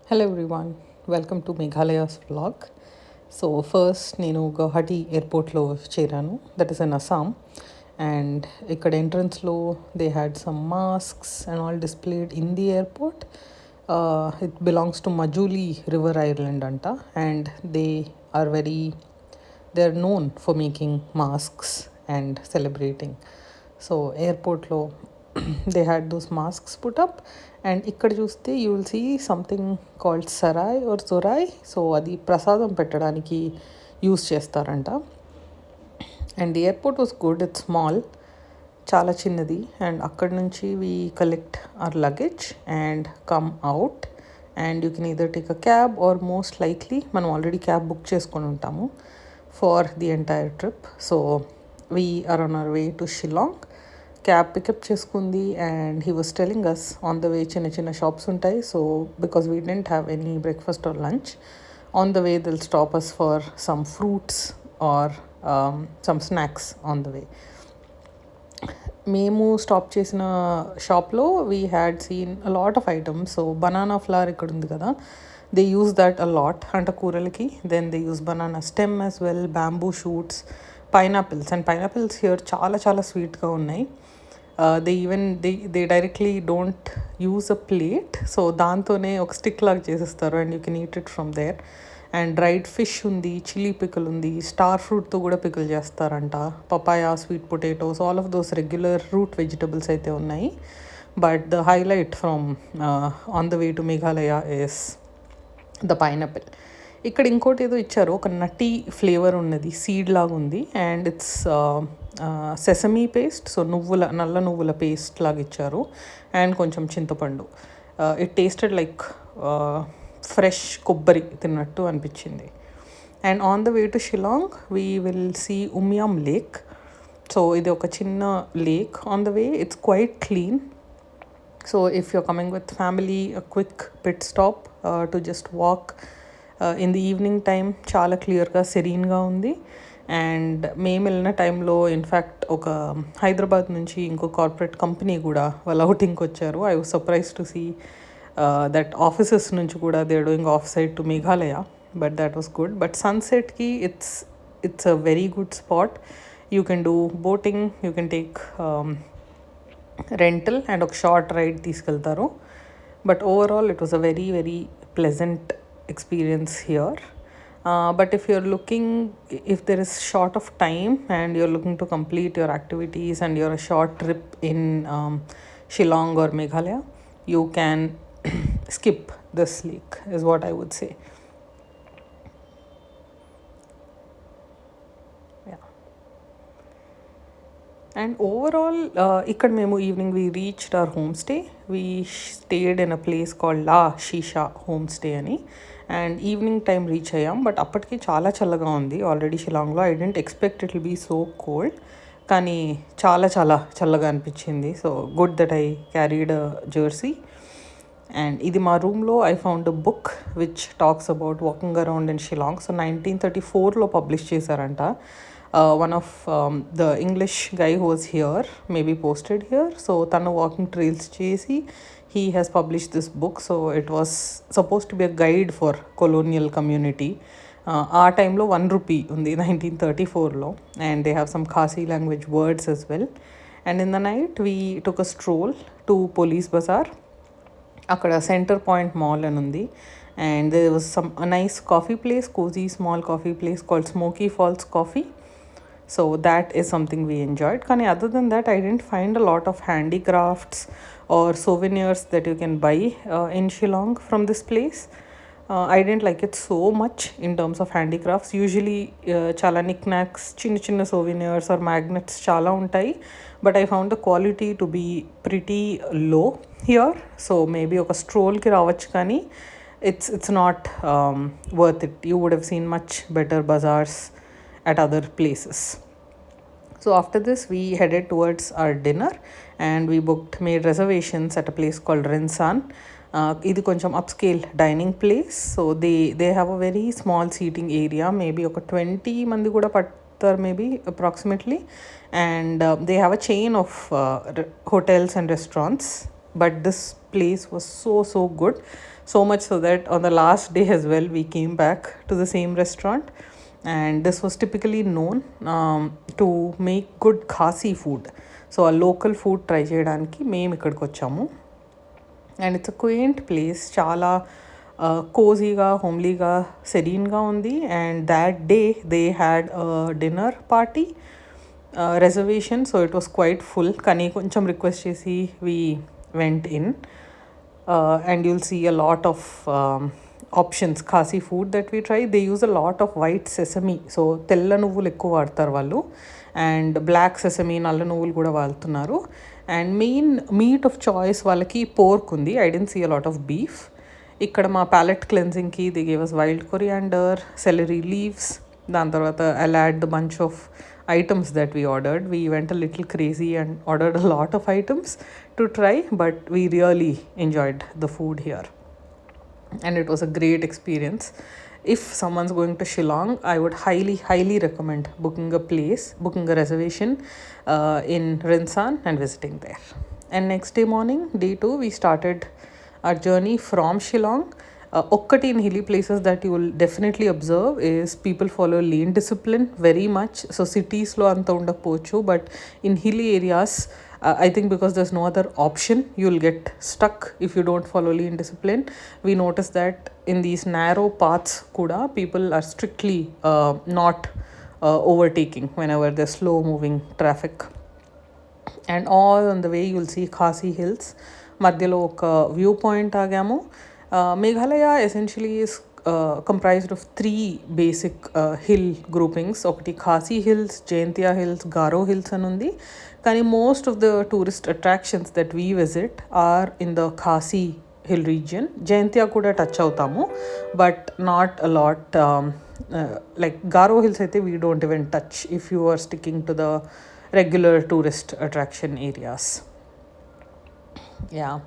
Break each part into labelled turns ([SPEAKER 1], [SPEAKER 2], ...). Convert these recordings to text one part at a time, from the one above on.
[SPEAKER 1] Hello everyone, welcome to Meghalaya's vlog. So first నేను Guwahati airportలో చేరాను, that is in Assam, and ఇక్కడ entrance-లో they had some masks and all displayed in the airport. It belongs to Majuli River Island anta, and they're known for making masks and celebrating. So airportలో they had those masks put up, and ఇక్కడ చూస్తే you will see something called sarai or zorai. So అది ప్రసాదం పెట్టడానికి use చేస్తారంట. And the airport was good, it's small, చాలా చిన్నది. And అక్కడ నుంచి we collect our luggage and come out, and you can either take a cab or most likely మనం already cab book చేసుకొని ఉంటాము for the entire trip. So we are on our way to Shillong. Cab pickup చేసుకుంది, and he was telling us on the way చిన్న చిన్న shops ఉంటాయి. So because we didn't have any breakfast or lunch, on the way they'll stop us for some fruits or some snacks on the way. మేము stop చేసిన షాప్లో we had seen a lot of items. So banana flower ఇక్కడ ఉంది కదా, they use that a lot అంటే కూరలకి. Then they use banana stem as well, bamboo shoots, pineapples. And pineapples here చాలా చాలా స్వీట్గా ఉన్నాయి. They directly don't use a plate, so దాంతోనే ఒక స్టిక్ లాగా చేసేస్తారు, and you can eat it from there. And dried fish ఉంది, chilli pickle ఉంది, స్టార్ ఫ్రూట్తో కూడా పికిల్ చేస్తారంట, papaya, sweet potatoes, all of those regular root vegetables అయితే ఉన్నాయి. But the highlight from on the way to Meghalaya is the pineapple. ఇక్కడ ఇంకోటి ఏదో ఇచ్చారు, ఒక నటీ ఫ్లేవర్ ఉన్నది, సీడ్ లాగా ఉంది, and it's sesame paste. So నల్ల నువ్వుల పేస్ట్ లాగా ఇచ్చారు, అండ్ కొంచెం చింతపండు. ఇట్ టేస్టెడ్ లైక్ ఫ్రెష్ కొబ్బరి తిన్నట్టు అనిపించింది. And on the way to Shillong we will see Umiam lake. So ఇది ఒక చిన్న lake on the way, it's quite clean. So if you're coming with family, a quick pit stop to just walk in the evening time, చాలా క్లియర్గా సెరీన్గా ఉంది. And మేము వెళ్ళిన టైంలో in fact ఒక హైదరాబాద్ నుంచి ఇంకో కార్పొరేట్ కంపెనీ కూడా వాళ్ళ అవుటింగ్కి వచ్చారు. I was surprise to see that offices నుంచి కూడా they are doing offsite to Meghalaya, but that was good. But సన్సెట్కి it's a very good spot. You can do boating, you can take rental, and ఒక short ride తీసుకెళ్తారు. But overall it was a very very pleasant experience here. But if there is short of time and you're looking to complete your activities and you're a short trip in Shillong or Meghalaya, you can skip this lake is what I would say. Yeah. And overall ikkada memu evening we reached our homestay. We stayed in a place called La Shisha homestay ani, and evening time reach అయ్యాం. But అప్పటికి చాలా చల్లగా ఉంది already షిలాంగ్లో. I didn't expect it will be so cold, కానీ చాలా చాలా చల్లగా అనిపించింది. So good that I carried a jersey. And ఇది మా రూమ్లో I found a book which talks about walking around in Shillong. So 1934లో పబ్లిష్ చేశారంట. One of the English guy who was here maybe posted here. So తను walking trials చేసి he has published this book. So it was supposed to be a guide for colonial community. ఆ టైంలో 1 rupee ఉంది 1934లో, and they have some Khasi language words as well. And in the night we took a stroll to Police Bazaar. అక్కడ Centre Point mall అని ఉంది, and there was some a nice coffee place, cozy small coffee place called Smoky Falls Coffee. So that is something we enjoyed. కానీ other than that I didn't find a lot of handicrafts or souvenirs that you can buy in Shillong from this place. I didn't like it so much in terms of handicrafts. Usually chala knickknacks, chinna chinna souvenirs or magnets chala untai, but I found the quality to be pretty low here. So maybe oka stroll ki ravachchu kani it's not worth it. You would have seen much better bazaars at other places. So after this we headed towards our dinner, and we made reservations at a place called Rynsan. ఇది కొంచెం upscale dining place. So they have a very small seating area, maybe ఒక 20 మంది కూడా పడతారు maybe approximately. And they have a chain of hotels and restaurants but this place was so good, so much so that on the last day as well we came back to the same restaurant. And this was typically known to make good Khasi food. So a local food try cheyadaniki మేము ఇక్కడికి వచ్చాము. And it's a క్వెయింట్ place, చాలా కోజీగా, హోమ్లీగా, సెరీన్గా ఉంది. And that day they had dinner party reservation, so it was quite full. కానీ కొంచెం request చేసి we went in, and you'll see a lot of options Khasi food that we try. They use a lot of white sesame, so తెల్ల నువ్వులు ఎక్కువ వాడతారు వాళ్ళు, and black sesame, నల్ల నువ్వులు కూడా వాడుతున్నారు. And main meat of choice వాళ్ళకి పోర్క్ ఉంది. I didn't see a lot of beef. ఇక్కడ మా ప్యాలెట్ క్లెన్జింగ్కి they gave us wild coriander, celery leaves. దాని తర్వాత I'll add the bunch of items that we ordered. We went a little crazy and ordered a lot of items to try, but we really enjoyed the food here. And it was a great experience. If someone's going to Shillong, I would highly recommend booking a reservation in Rynsan and visiting there. And next day morning, day 2, we started our journey from Shillong. ఒక్కటి in hilly places that you will definitely observe is people follow lane discipline very much. So cities-లో అంత ఉండకపోవచ్చు, but in hilly areas, I think because there's no other option, you'll get stuck if you don't follow lane discipline. We noticed that in these narrow paths kuda people are strictly not overtaking whenever there's slow moving traffic. And all on the way you'll see Khasi hills. మధ్యలో ఒక view point ఆగాము. Meghalaya essentially is comprised of 3 basic hill groupings. ఒకటి Khasi hills, Jaintia hills, Garo hills అని ఉంది. కానీ most of the tourist attractions that we visit are in the Khasi hill region. Jaintia కూడా touch అవుతాము, but not a lot. Like Garo hills అయితే we don't even touch if you are sticking to the regular tourist attraction areas. Yeah.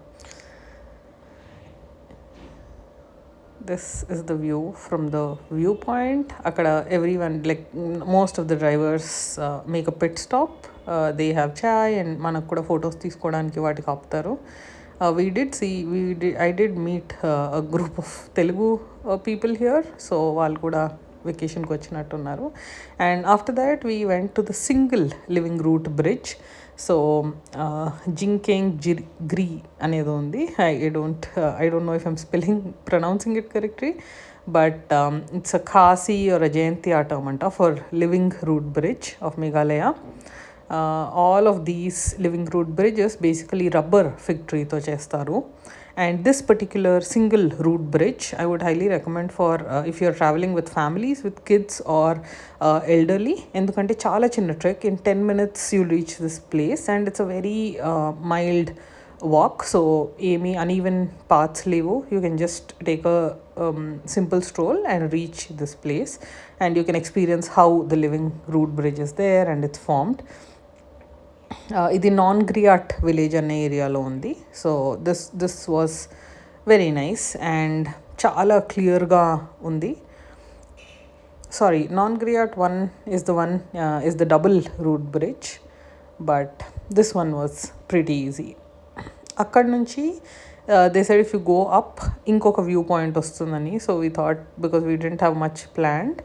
[SPEAKER 1] This is the view from the viewpoint. Akada everyone, like most of the drivers make a pit stop. They have chai and manaku kuda photos తీసుకోవడానికి వాటికి ఆపుతారు. I did meet a group of Telugu people here, so వాళ్ళు కూడా వెకేషన్కి వచ్చినట్టున్నారు. And after that we went to the single living root bridge. So Jingkieng Jri అనేది ఉంది. I don't know if I'm pronouncing it correctly, but it's a Khasi or a Jaintia term for living root bridge of Meghalaya. All of these living root bridges basically rubber fig tree తో చేస్తారు. And this particular single route bridge I would highly recommend for if you're traveling with families, with kids or elderly. ఎందుకంటే చాలా చిన్న trek. In 10 minutes you'll reach this place, and it's a very mild walk, so ఏమీ uneven paths లేవు. You can just take a simple stroll and reach this place, and you can experience how the living root bridge is there and it's formed. ఇది Nongriat village అనే ఏరియాలో ఉంది. So this was very nice and చాలా క్లియర్గా ఉంది. Sorry, Nongriat is the double route bridge, but this one was pretty easy. అక్కడ నుంచి they said if you go up ఇంకొక వ్యూ పాయింట్ వస్తుందని. So we thought, because we didn't have much planned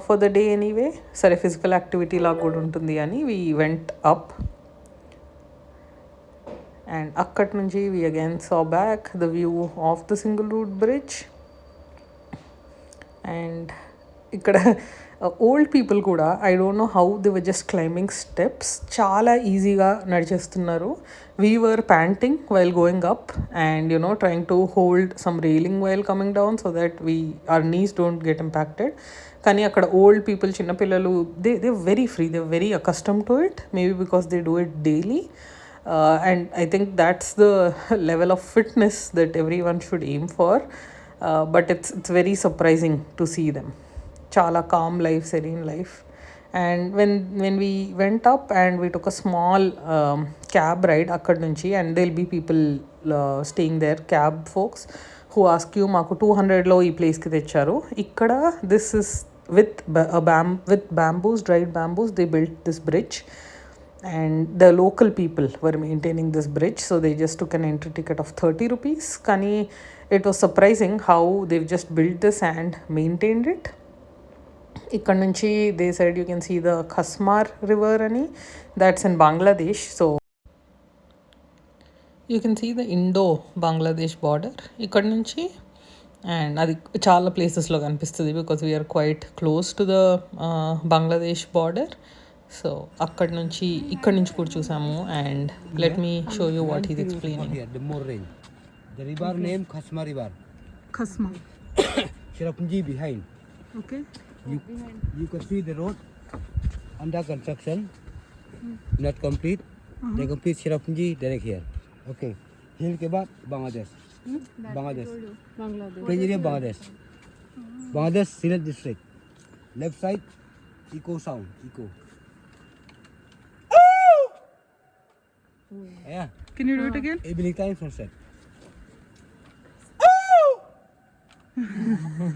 [SPEAKER 1] for the day anyway, సరే physical activity లాగా కూడా ఉంటుంది అని we went up. And అక్కడి నుంచి we again saw back the view of the single route bridge. And ఇక్కడ old people కూడా, I don't know how they were just climbing steps, చాలా ఈజీగా నడిచేస్తున్నారు. We were panting while going up and trying to hold some railing while coming down so that our knees don't get impacted. కానీ అక్కడ old people, చిన్నపిల్లలు, they're very free, they're very accustomed to it, maybe because they do it daily. And I think that's the level of fitness that everyone should aim for. But it's very surprising to see them. Chala calm life, serene life. And when we went up and we took a small cab ride akkad nunchi, and there'll be people staying there, cab folks, who ask you, మాకు 200 లో ఈ ప్లేస్కి తెచ్చారు. ఇక్కడ this is with bamboos, dried bamboos, they built this bridge. and the local people were maintaining this bridge, so they just took an entry ticket of 30 rupees. Kani, it was surprising how they've just built this and maintained it. ఇక్కడ నుంచి they said you can see the Khasmar river అని, that's in Bangladesh. So you can see the Indo-Bangladesh border ఇక్కడ నుంచి, and అది చాలా ప్లేసెస్లో కనిపిస్తుంది because we are quite close to the Bangladesh border. So అక్కడ నుంచి ఇక్కడ నుంచి కూడా చూసాము. And let me show you what is explaining.
[SPEAKER 2] The river name Khasma river.
[SPEAKER 1] Khasma.
[SPEAKER 2] Cherrapunji behind.
[SPEAKER 1] Okay.
[SPEAKER 2] You can see the road under construction, not complete. They complete Cherrapunji direct here. Okay. Hill ke baad Bangladesh. Bangladesh. Area Bangladesh. Bangladesh Sylhet district. Left side echo sound. Echo. Yeah.
[SPEAKER 1] Can you do it again?
[SPEAKER 2] Evening time sunset.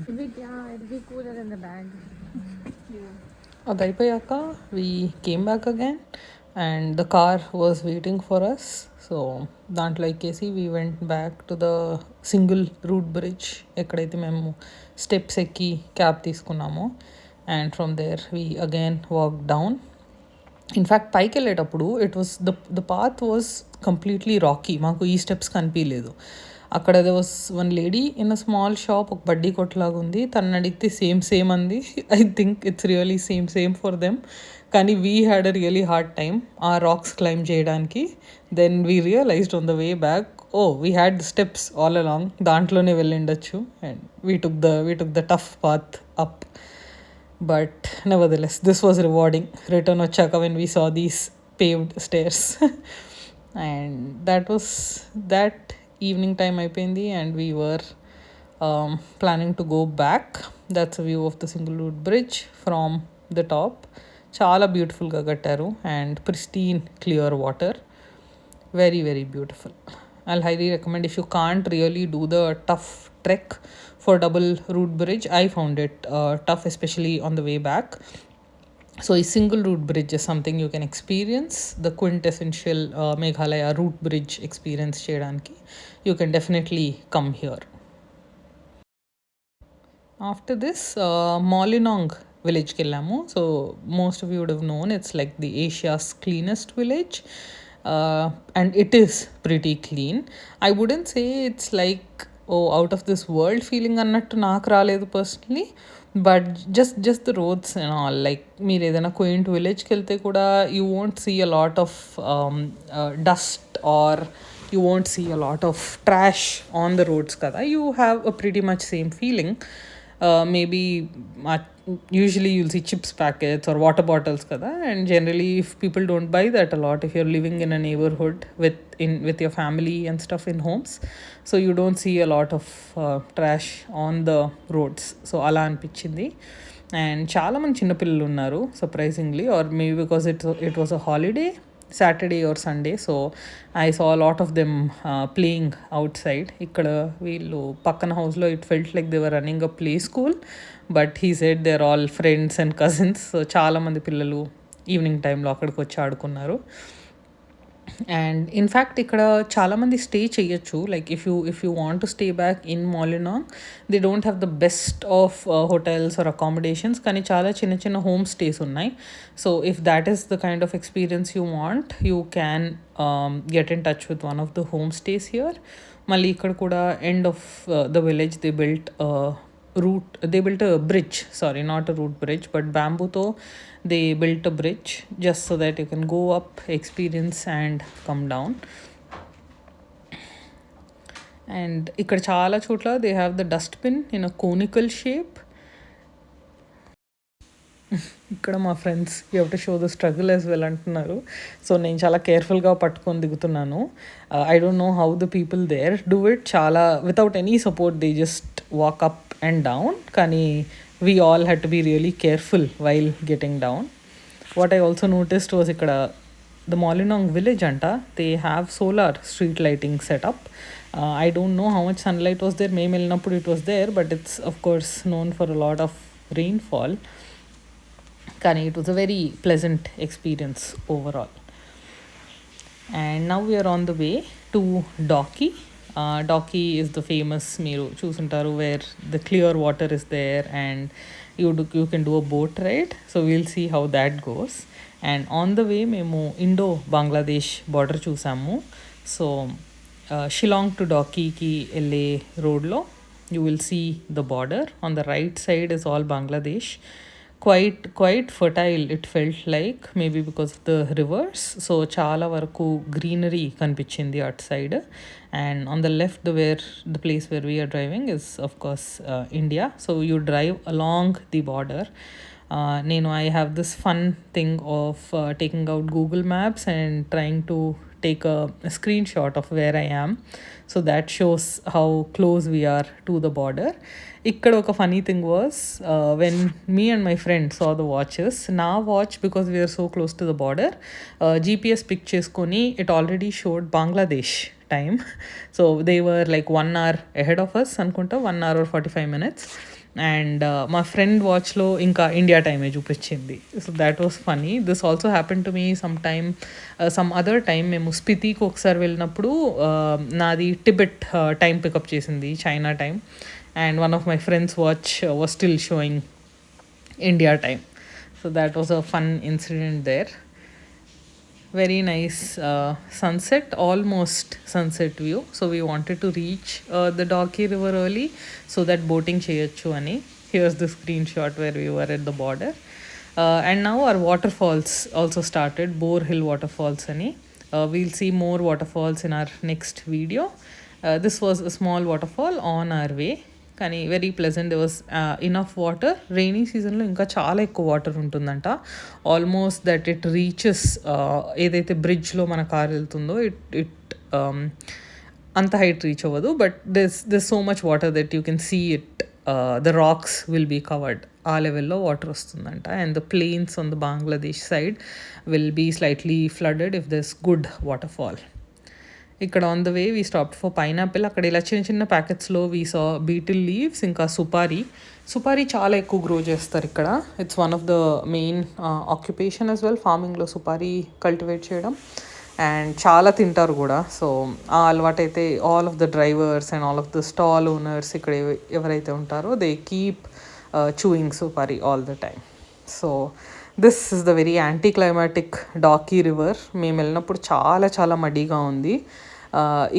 [SPEAKER 3] It'll be cooler in the bag.
[SPEAKER 1] అది అయిపోయాక we came back again and the car was waiting for us. So దాంట్లో ఎక్కేసి we went back to the single root bridge ఎక్కడైతే మేము steps ఎక్కి cab తీసుకున్నామో. And from there we again walked down. In fact పైకి వెళ్ళేటప్పుడు it was the path was completely rocky. మాకు ఈ స్టెప్స్ కనిపించలేదు. అక్కడ there was one lady in a small shop, ఒక బడ్డీ కొట్లాగా ఉంది. తను అడిగితే సేమ్ అంది. I think it's really same for them. కానీ we had a really hard time ఆ రాక్స్ క్లైమ్ చేయడానికి. Then we realised on the way back, we had the steps all along, దాంట్లోనే వెళ్ళిండొచ్చు. And we took the tough path up. But nevertheless, this was rewarding. Return vachaka when we saw these paved stairs. And that was that. Evening time అయిపోయింది and we were planning to go back. That's a view of the single route bridge from the top. చాలా బ్యూటిఫుల్గా కట్టారు and pristine clear water. Very very beautiful. I'll highly recommend if you can't really do the tough trek for double route bridge. I found it tough, especially on the way back. So a single route bridge is something you can experience, the quintessential Meghalaya route bridge experience cheyadaniki. You can definitely come here. After this, Mawlynnong village ki vellamu. So most of you would have known it's like the Asia's cleanest village. And it is pretty clean. I wouldn't say it's like out of this world feeling అన్నట్టు నాకు రాలేదు personally. But just the roads and all, like మీరు ఏదైనా quaint విలేజ్కి వెళ్తే కూడా you won't see a lot of dust or you won't see a lot of trash on the roads కదా. You have a pretty much same feeling. maybe usually you'll see chips packets or water bottles kada, and generally if people don't buy that a lot, if you're living in a neighborhood with your family and stuff in homes, so you don't see a lot of trash on the roads. So ala anpichindi. And చాలా మంది చిన్నపిల్లలు ఉన్నారు surprisingly, or maybe because it was a holiday, Saturday or Sunday, so I saw a lot of them playing outside. Ikkada veelu pakkana house lo it felt like they were running a play school, but he said they're all friends and cousins. So chaala mandi pillalu evening time lo akkadiki vachi aadukunnaru. And in fact ఇక్కడ చాలామంది stay చేయొచ్చు. Like if you want to stay back in Mawlynnong, they don't have the best of hotels or accommodations, కానీ చాలా చిన్న చిన్న home stays ఉన్నాయి. So if that is the kind of experience you want, you can get in touch with one of the home stays here. మళ్ళీ ఇక్కడ కూడా end of the village they built a bridge, sorry, not a root bridge, but bamboo tho they built a bridge just so that you can go up, experience and come down. And ikkada chaala chotla they have the dustbin in a conical shape. ఇక్కడ మా friends you have to show the struggle as well అంటున్నారు. సో నేను చాలా కేర్ఫుల్గా పట్టుకొని దిగుతున్నాను. I don't know how the people there do it. చాలా without any support they just walk up and down, కానీ we all had to be really careful while getting down. What I also noticed was ఇక్కడ the Mawlynnong village anta, they have solar street lighting set up. I don't know how much sunlight was there. మేము వెళ్ళినప్పుడు it was there, but it's of course known for a lot of rainfall. కానీ it was a very pleasant experience overall. And now we are on the way to Dawki. Dawki is the famous మీరు చూసుంటారు where the clear water is there and you can do a boat ride. So we'll see how that goes. And on the way మేము Indo-Bangladesh border చూసాము. So Shillong to Dawkiకి వెళ్ళే రోడ్లో you will see the border. On the right side is all Bangladesh. Quite fertile it felt like, maybe because of the rivers. So చాలా వరకు greenery కనిపించింది అటు side. And on the left, the place where we are driving is of course India. So you drive along the border. I have this fun thing of taking out Google Maps and trying to take a screenshot of where I am. So that shows how close we are to the border. Ikkada oka funny thing was when me and my friend saw the watches, na watch, because we are so close to the border, GPS pick cheskoni, it already showed Bangladesh time. So they were like 1 hour ahead of us anukunta, 1 hour or 45 minutes. And మా friend వాచ్లో ఇంకా India టైమే చూపించింది. So that was funny. This also happen to me some other time. మేము స్పితికి ఒకసారి వెళ్ళినప్పుడు నాది టిబెట్ టైం పికప్ చేసింది, China time. And one of my friends watch was still showing India time. So that was a fun incident there. Very nice sunset, almost sunset view. So we wanted to reach the Dawki river early so that boating cheyochu ani. Here's the screenshot where we were at the border. And now our waterfalls also started, Bore Hill waterfalls ani. We'll see more waterfalls in our next video. This was a small waterfall on our way, కానీ very pleasant. They was enough water. Rainy సీజన్లో ఇంకా చాలా ఎక్కువ water ఉంటుందంట. Almost that it reaches ఏదైతే బ్రిడ్జ్లో మన car వెళ్తుందో it అంత హైట్ రీచ్ అవ్వదు, but this so much water that you can see it, the rocks will be covered. ఆ లెవెల్లో వాటర్ వస్తుందంట. And the plains on the Bangladesh side will be slightly flooded if this good waterfall. ఇక్కడ on the way we stop for pineapple. అక్కడ ఇలా చిన్న చిన్న ప్యాకెట్స్లో we saw betel leaves, ఇంకా సుపారీ చాలా ఎక్కువ గ్రో చేస్తారు ఇక్కడ. It's one of the main occupation as well, ఫార్మింగ్లో సుపారీ కల్టివేట్ చేయడం. అండ్ చాలా తింటారు కూడా. సో ఆ అలవాటైతే all of the drivers and all of the stall owners ఇక్కడ ఎవరైతే ఉంటారో they keep chewing supari all the time. So this is the very anti climatic Dawki river. మేము వెళ్ళినప్పుడు చాలా చాలా మడీగా ఉంది.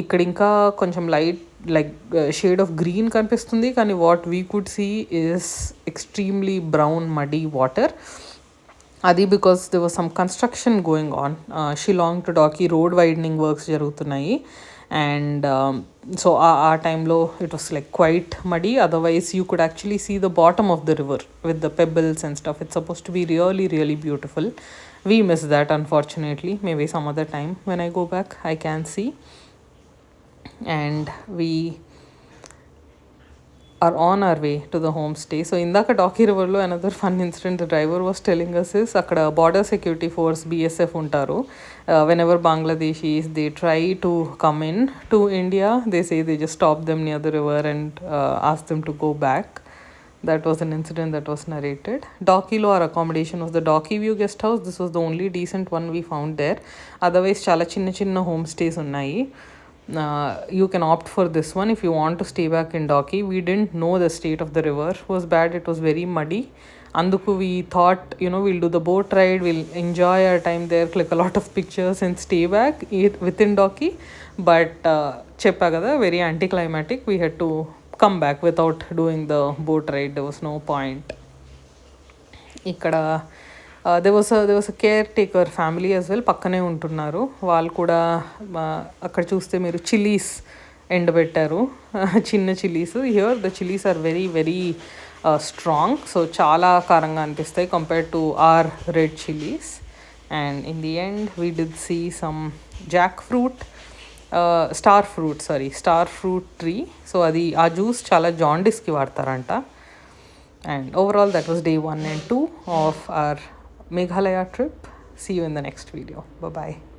[SPEAKER 1] ఇక్కడ ఇంకా కొంచెం లైక్ షేడ్ ఆఫ్ గ్రీన్ కనిపిస్తుంది, కానీ what we could see is extremely brown muddy water. అది because they was some construction going on. Shillong to Dawki road widening works జరుగుతున్నాయి. అండ్ సో ఆ టైంలో it was like quite muddy. Otherwise you could actually see the bottom of the river with the pebbles and stuff. It's suppose to be really really beautiful. We missed that unfortunately. Maybe some other time when I go back I can see. And we are on our way to the homestay. So indaka Dawki river lo another fun incident the driver was telling us is akkada border security force BSF untaru. Whenever Bangladeshis they try to come in to India, they say they just stop them near the river and ask them to go back. That was an incident that was narrated. Dawkilo our accommodation was the Dawki View guest house. This was the only decent one we found there. Otherwise chala chinna homestays unnayi. You can opt for this one if you want to stay back in Dawki. We didn't know the state of the river was bad. It was very muddy. Anduku we thought, we'll do the boat ride, we'll enjoy our time there, click a lot of pictures and stay back within Dawki. But cheppa kada, very anticlimactic. We had to come back without doing the boat ride. There was no point. ఇక్కడ there was a caretaker family as well, పక్కనే ఉంటున్నారు. వాళ్ళు కూడా అక్కడ చూస్తే మీరు chillies ఎండబెట్టారు, చిన్న chillies. Here the chillies are very very strong. So చాలా కారంగా అనిపిస్తాయి compared to our red chillies. And in the end we did see some jack fruit, star fruit tree. So అది ఆ జ్యూస్ చాలా జాండిస్కి వాడతారంట. And overall that was day 1 and 2 of our Meghalaya trip. See you in the next video. Bye bye.